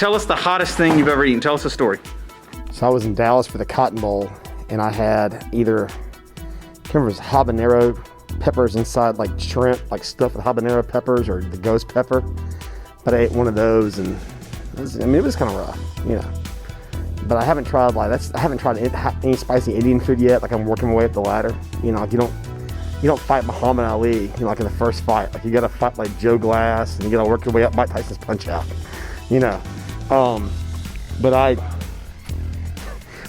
tell us the hottest thing you've ever eaten. Tell us a story. So I was in Dallas for the Cotton Bowl, and I had either, I can't remember if it was habanero peppers inside, like shrimp, like stuffed with habanero peppers, or the ghost pepper. But I ate one of those, and it was kind of rough, you know. But I haven't tried any spicy Indian food yet. Like, I'm working my way up the ladder. You know, like you don't fight Muhammad Ali, you know, like in the first fight. Like, you got to fight like Joe Glass, and you got to work your way up Mike Tyson's Punch Out. You know, but I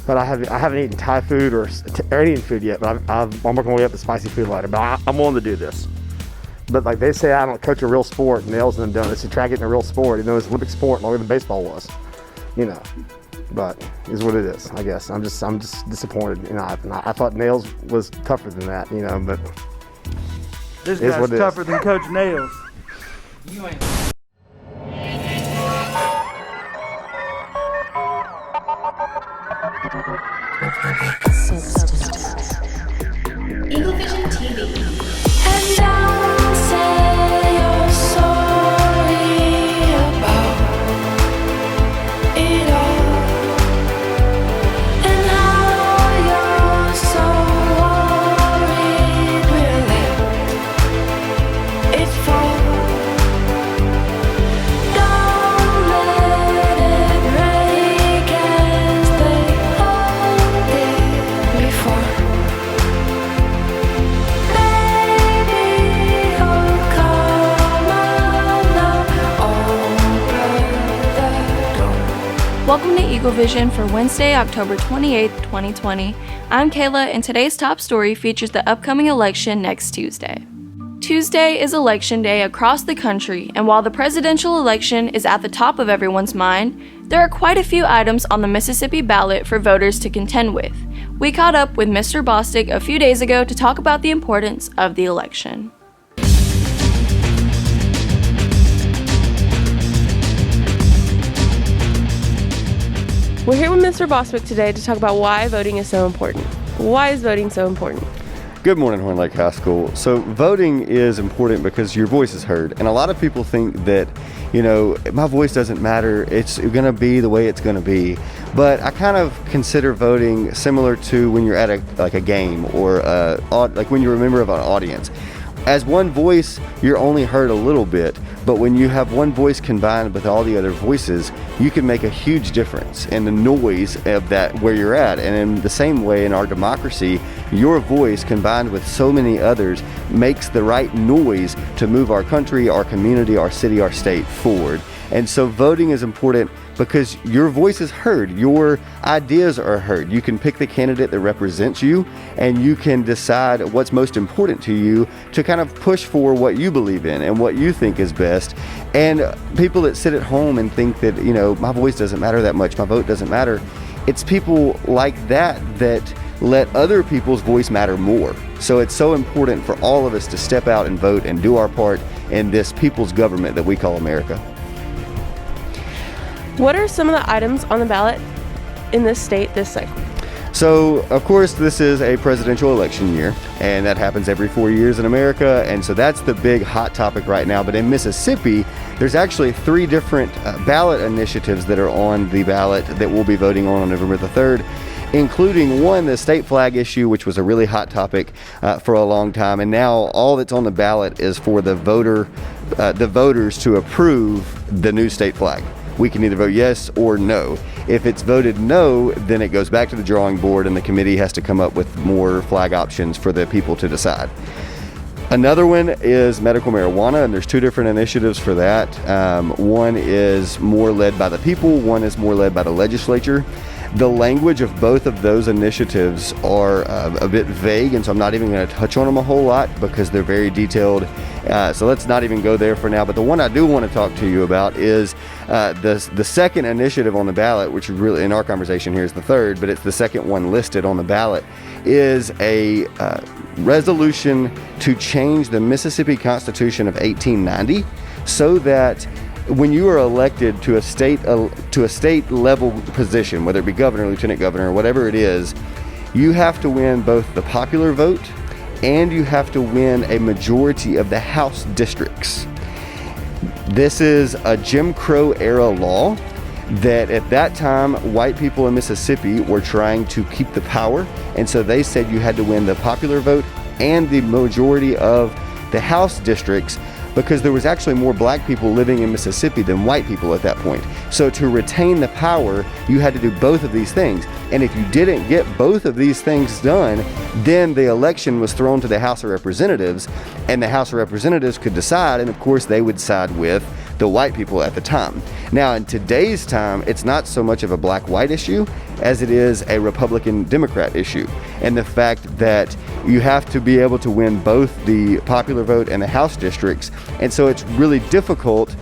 haven't eaten Thai food or Indian food yet. But I'm working my way up the spicy food ladder. But I'm willing to do this. But like they say, I don't coach a real sport. Nails and them done. It's to try getting a real sport. You know, it's Olympic sport longer than baseball was. You know, but is what it is. I guess I'm just disappointed. You know, I thought Nails was tougher than that. You know, but this guy's tougher than Coach Nails. You ain't. Eagle Vision TV. And I'll say you're sorry about it all, and how you're so worried we'll let it fall. Don't let it break as they all did before. Welcome to Eagle Vision for Wednesday, October 28th, 2020. I'm Kayla, and today's top story features the upcoming election next Tuesday. Tuesday is election day across the country, and while the presidential election is at the top of everyone's mind, there are quite a few items on the Mississippi ballot for voters to contend with. We caught up with Mr. Bostic a few days ago to talk about the importance of the election. We're here with Mr. Boswick today to talk about why voting is so important. Why is voting so important? Good morning, Horn Lake High School. So voting is important because your voice is heard. And a lot of people think that, you know, my voice doesn't matter. It's going to be the way it's going to be. But I kind of consider voting similar to when you're at a game or like when you're a member of an audience. As one voice, you're only heard a little bit, but when you have one voice combined with all the other voices, you can make a huge difference in the noise of that where you're at. And in the same way, in our democracy, your voice combined with so many others makes the right noise to move our country, our community, our city, our state forward. And so voting is important because your voice is heard, your ideas are heard. You can pick the candidate that represents you, and you can decide what's most important to you to kind of push for what you believe in and what you think is best. And people that sit at home and think that, you know, my voice doesn't matter that much, my vote doesn't matter, it's people like that that let other people's voice matter more. So it's so important for all of us to step out and vote and do our part in this people's government that we call America. What are some of the items on the ballot in this state this cycle? So, of course, this is a presidential election year, and that happens every 4 years in America, and so that's the big hot topic right now. But in Mississippi, there's actually 3 different ballot initiatives that are on the ballot that we'll be voting on November the 3rd, including one, the state flag issue, which was a really hot topic for a long time, and now all that's on the ballot is for the voters to approve the new state flag. We can either vote yes or no. If it's voted no, then it goes back to the drawing board and the committee has to come up with more flag options for the people to decide. Another one is medical marijuana, and there's 2 different initiatives for that. One is more led by the people, one is more led by the legislature. The language of both of those initiatives are a bit vague, and so I'm not even going to touch on them a whole lot because they're very detailed. So let's not even go there for now. But the one I do want to talk to you about is the second initiative on the ballot, which really in our conversation here is the third, but it's the second one listed on the ballot, is a resolution to change the Mississippi Constitution of 1890 so that when you are elected to a state level position, whether it be governor, lieutenant governor, or whatever it is, you have to win both the popular vote and you have to win a majority of the House districts. This is a Jim Crow era law that at that time, white people in Mississippi were trying to keep the power, and so they said you had to win the popular vote and the majority of the House districts, because there was actually more black people living in Mississippi than white people at that point. So to retain the power, you had to do both of these things. And if you didn't get both of these things done, then the election was thrown to the House of Representatives, and the House of Representatives could decide, and of course they would side with the white people at the time. Now in today's time, it's not so much of a black-white issue as it is a Republican-Democrat issue. And the fact that you have to be able to win both the popular vote and the House districts. And so it's really difficult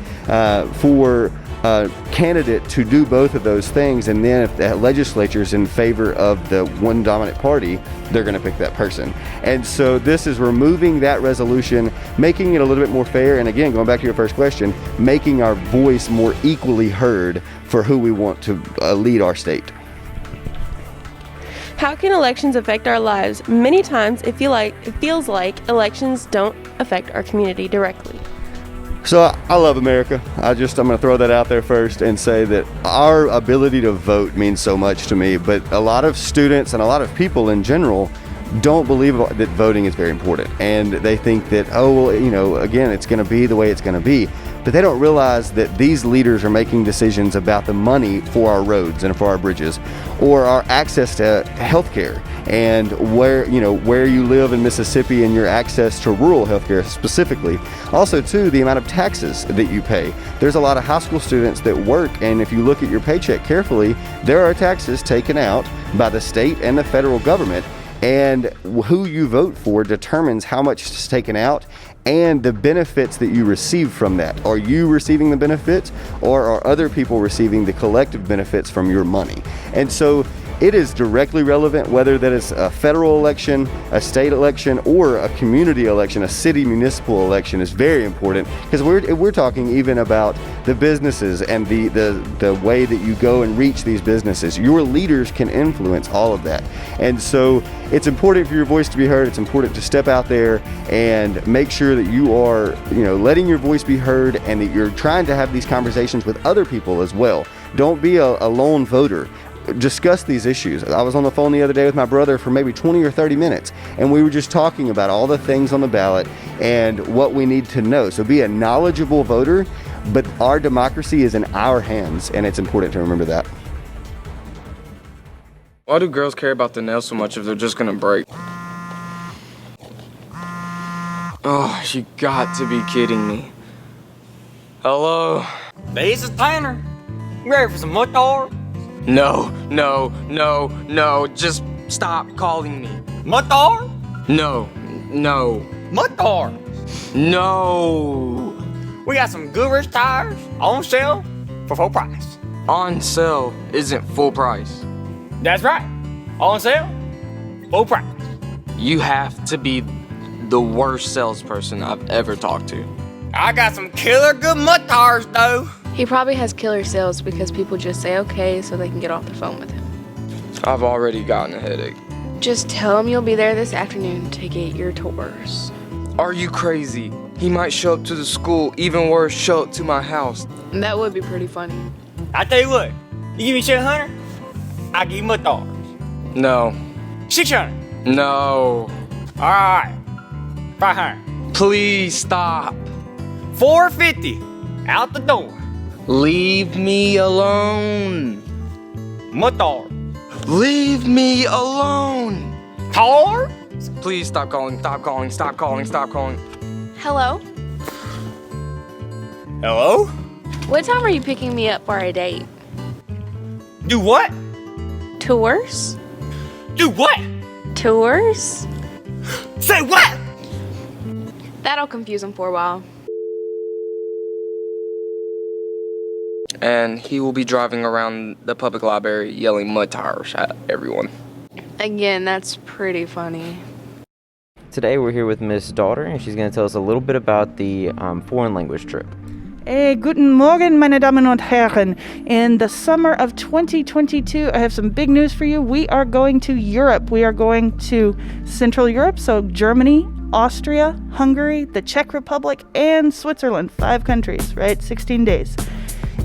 for a candidate to do both of those things. And then if the legislature is in favor of the one dominant party, they're going to pick that person. And so this is removing that resolution, making it a little bit more fair. And again, going back to your first question, making our voice more equally heard for who we want to lead our state. How can elections affect our lives? Many times it feels like elections don't affect our community directly. So I love America. I'm going to throw that out there first and say that our ability to vote means so much to me, but a lot of students and a lot of people in general don't believe that voting is very important. And they think that, oh, well, again, it's going to be the way it's going to be. But they don't realize that these leaders are making decisions about the money for our roads and for our bridges, or our access to health care, and where you live in Mississippi and your access to rural health care specifically. Also, too, the amount of taxes that you pay. There's a lot of high school students that work, and if you look at your paycheck carefully, there are taxes taken out by the state and the federal government. And who you vote for determines how much is taken out and the benefits that you receive from that. Are you receiving the benefits, or are other people receiving the collective benefits from your money? And so it is directly relevant whether that is a federal election, a state election, or a community election. A city municipal election is very important, because we're talking even about the businesses and the way that you go and reach these businesses. Your leaders can influence all of that. And so it's important for your voice to be heard. It's important to step out there and make sure that you are, letting your voice be heard, and that you're trying to have these conversations with other people as well. Don't be a lone voter. Discuss these issues. I was on the phone the other day with my brother for maybe 20 or 30 minutes, and we were just talking about all the things on the ballot and what we need to know. So be a knowledgeable voter, but our democracy is in our hands, and it's important to remember that. Why do girls care about the nails so much if they're just gonna break? Oh, you got to be kidding me. Hello? This is Tanner. You ready for some motor? No, just stop calling me. Motor? No. Motor. No. We got some good rich tires on sale for full price. On sale isn't full price. That's right. On sale, full price. You have to be the worst salesperson I've ever talked to. I got some killer good motors though. He probably has killer sales because people just say okay so they can get off the phone with him. I've already gotten a headache. Just tell him you'll be there this afternoon to get your tours. Are you crazy? He might show up to the school, even worse, show up to my house. That would be pretty funny. I tell you what, you give me 700, I give you motors. No. 600. No. Alright. 500. Please stop. 450. Out the door. Leave me alone. Motor. Leave me alone. Car. Please stop calling. Hello? Hello? What time are you picking me up for a date? Do what? Tours? Do what? Tours? Say what? That'll confuse him for a while. And he will be driving around the public library yelling mud tires at everyone. Again, that's pretty funny. Today we're here with Miss Daughter, and she's going to tell us a little bit about the foreign language trip. Guten Morgen, meine Damen und Herren. In the summer of 2022, I have some big news for you. We are going to Europe. We are going to Central Europe, so Germany, Austria, Hungary, the Czech Republic, and Switzerland. 5 countries, right? 16 days.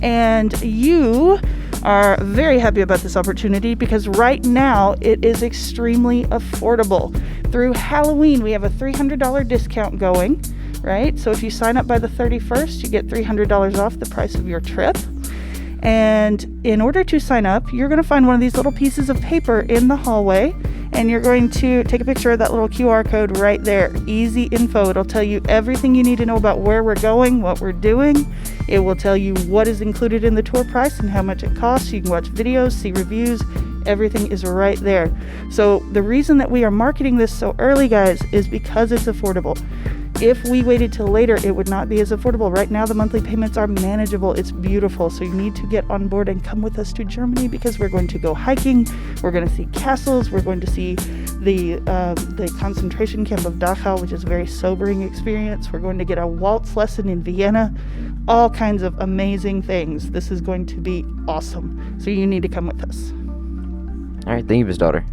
And you are very happy about this opportunity because right now it is extremely affordable. Through Halloween, we have a $300 discount going, right? So if you sign up by the 31st, you get $300 off the price of your trip. And in order to sign up, you're going to find one of these little pieces of paper in the hallway, and you're going to take a picture of that little QR code right there. Easy info. It'll tell you everything you need to know about where we're going, what we're doing. It will tell you what is included in the tour price and how much it costs. You can watch videos, see reviews. Everything is right there. So the reason that we are marketing this so early, guys, is because it's affordable. If we waited till later, it would not be as affordable. Right now, the monthly payments are manageable. It's beautiful. So you need to get on board and come with us to Germany because we're going to go hiking. We're going to see castles. We're going to see the concentration camp of Dachau, which is a very sobering experience. We're going to get a waltz lesson in Vienna. All kinds of amazing things. This is going to be awesome. So you need to come with us. All right, thank you, Miss Daughter.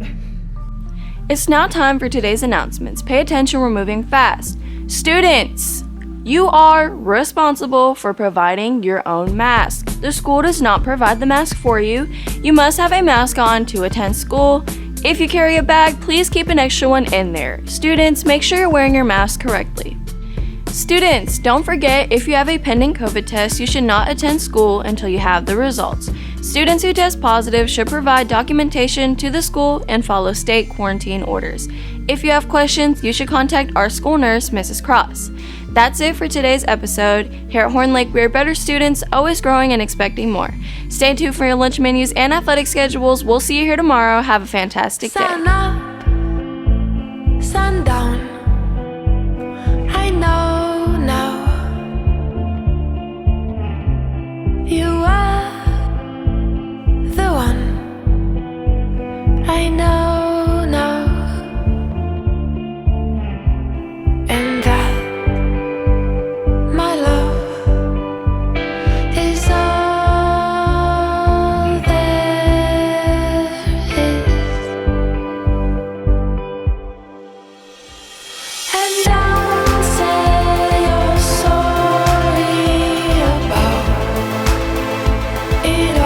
It's now time for today's announcements. Pay attention, we're moving fast. Students, you are responsible for providing your own mask. The school does not provide the mask for you. You must have a mask on to attend school. If you carry a bag, please keep an extra one in there. Students, make sure you're wearing your mask correctly. Students, don't forget, if you have a pending COVID test, you should not attend school until you have the results. Students who test positive should provide documentation to the school and follow state quarantine orders. If you have questions, you should contact our school nurse, Mrs. Cross. That's it for today's episode. Here at Horn Lake, we are better students, always growing and expecting more. Stay tuned for your lunch menus and athletic schedules. We'll see you here tomorrow. Have a fantastic day. Sun up, sun down. I know now. You are the one. I know now. And that my love is all there is. And don't say you're sorry about it